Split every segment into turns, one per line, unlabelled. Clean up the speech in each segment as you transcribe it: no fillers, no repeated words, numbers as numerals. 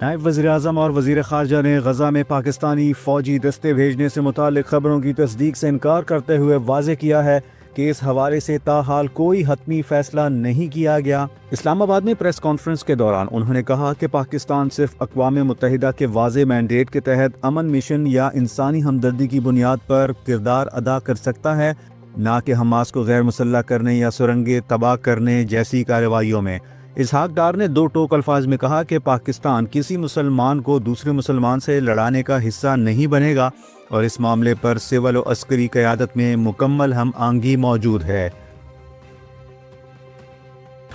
نائب وزیراعظم اور وزیر خارجہ نے غزہ میں پاکستانی فوجی دستے بھیجنے سے متعلق خبروں کی تصدیق سے انکار کرتے ہوئے واضح کیا ہے کہ اس حوالے سے تاحال کوئی حتمی فیصلہ نہیں کیا گیا۔ اسلام آباد میں پریس کانفرنس کے دوران انہوں نے کہا کہ پاکستان صرف اقوام متحدہ کے واضح مینڈیٹ کے تحت امن مشن یا انسانی ہمدردی کی بنیاد پر کردار ادا کر سکتا ہے، نہ کہ حماس کو غیر مسلح کرنے یا سرنگیں تباہ کرنے جیسی کارروائیوں میں۔ اسحاق ڈار نے دو ٹوک الفاظ میں کہا کہ پاکستان کسی مسلمان کو دوسرے مسلمان سے لڑانے کا حصہ نہیں بنے گا اور اس معاملے پر سول و عسکری قیادت میں مکمل ہم آہنگی موجود ہے۔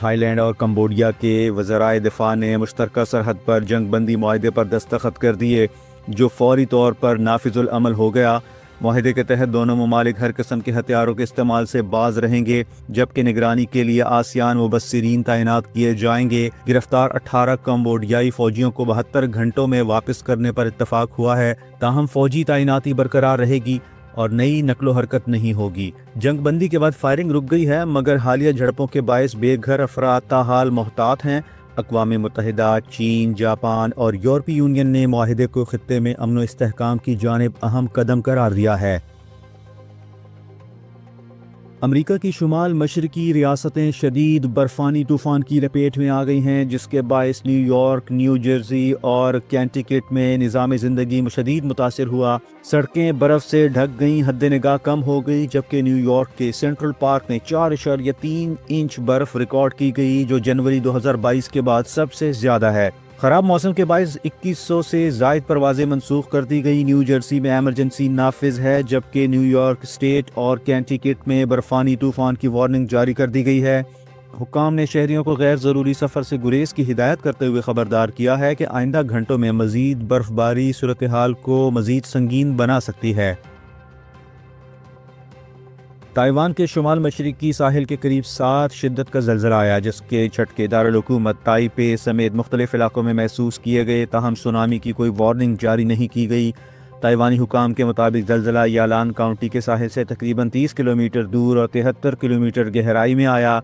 تھائی لینڈ اور کمبوڈیا کے وزرائے دفاع نے مشترکہ سرحد پر جنگ بندی معاہدے پر دستخط کر دیے، جو فوری طور پر نافذ العمل ہو گیا۔ معاہدے کے تحت دونوں ممالک ہر قسم کے ہتھیاروں کے استعمال سے باز رہیں گے، جبکہ نگرانی کے لیے آسیان مبصرین تعینات کیے جائیں گے۔ گرفتار 18 کمبوڈیائی فوجیوں کو 72 گھنٹوں میں واپس کرنے پر اتفاق ہوا ہے، تاہم فوجی تعیناتی برقرار رہے گی اور نئی نقل و حرکت نہیں ہوگی۔ جنگ بندی کے بعد فائرنگ رک گئی ہے، مگر حالیہ جھڑپوں کے باعث بے گھر افراد تاحال محتاط ہیں۔ اقوام متحدہ، چین، جاپان اور یورپی یونین نے معاہدے کو خطے میں امن و استحکام کی جانب اہم قدم قرار دیا ہے۔ امریکہ کی شمال مشرقی ریاستیں شدید برفانی طوفان کی لپیٹ میں آ گئی ہیں، جس کے باعث نیو یارک، نیو جرسی اور کینٹیکٹ میں نظام زندگی شدید متاثر ہوا۔ سڑکیں برف سے ڈھک گئیں، حد نگاہ کم ہو گئی، جبکہ نیو یارک کے سینٹرل پارک میں 4.3 انچ برف ریکارڈ کی گئی، جو جنوری 2022 کے بعد سب سے زیادہ ہے۔ خراب موسم کے باعث 2100 سے زائد پروازیں منسوخ کر دی گئی۔ نیو جرسی میں ایمرجنسی نافذ ہے، جبکہ نیو یارک اسٹیٹ اور کینٹیکٹ میں برفانی طوفان کی وارننگ جاری کر دی گئی ہے۔ حکام نے شہریوں کو غیر ضروری سفر سے گریز کی ہدایت کرتے ہوئے خبردار کیا ہے کہ آئندہ گھنٹوں میں مزید برف باری صورتحال کو مزید سنگین بنا سکتی ہے۔ تائیوان کے شمال مشرقی ساحل کے قریب 7 شدت کا زلزلہ آیا، جس کے جھٹکے دارالحکومت تائپے سمیت مختلف علاقوں میں محسوس کیے گئے، تاہم سونامی کی کوئی وارننگ جاری نہیں کی گئی۔ تائیوانی حکام کے مطابق زلزلہ یالان کاؤنٹی کے ساحل سے تقریباً 30 کلومیٹر دور اور 73 کلومیٹر گہرائی میں آیا،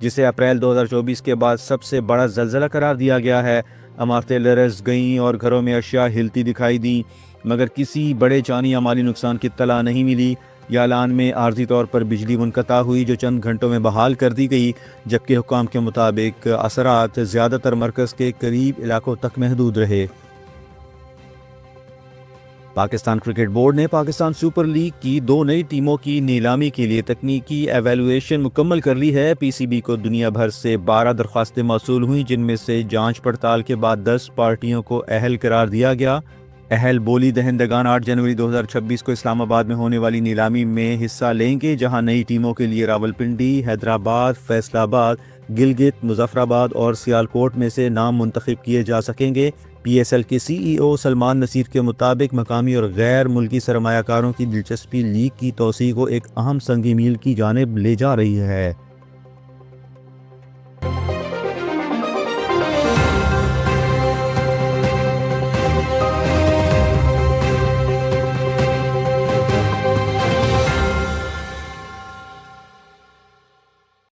جسے اپریل 2024 کے بعد سب سے بڑا زلزلہ قرار دیا گیا ہے۔ عمارتیں لرز گئیں اور گھروں میں اشیاء ہلتی دکھائی دیں، مگر کسی بڑے جانی یا مالی نقصان کی اطلاع نہیں ملی۔ یالان میں عارضی طور پر بجلی منقطع ہوئی، جو چند گھنٹوں میں بحال کر دی گئی، جبکہ حکام کے مطابق اثرات زیادہ تر مرکز کے قریب علاقوں تک محدود رہے۔ پاکستان کرکٹ بورڈ نے پاکستان سپر لیگ کی 2 نئی ٹیموں کی نیلامی کے لیے تکنیکی ایویلویشن مکمل کر لی ہے۔ پی سی بی کو دنیا بھر سے 12 درخواستیں موصول ہوئیں، جن میں سے جانچ پڑتال کے بعد 10 پارٹیوں کو اہل قرار دیا گیا۔ اہل بولی دہندگان 8 جنوری 2026 کو اسلام آباد میں ہونے والی نیلامی میں حصہ لیں گے، جہاں نئی ٹیموں کے لیے راولپنڈی، حیدرآباد، فیصل آباد، گلگت، مظفر آباد اور سیالکوٹ میں سے نام منتخب کیے جا سکیں گے۔ پی ایس ایل کے سی ای او سلمان نصیر کے مطابق مقامی اور غیر ملکی سرمایہ کاروں کی دلچسپی لیگ کی توسیع کو ایک اہم سنگ میل کی جانب لے جا رہی ہے۔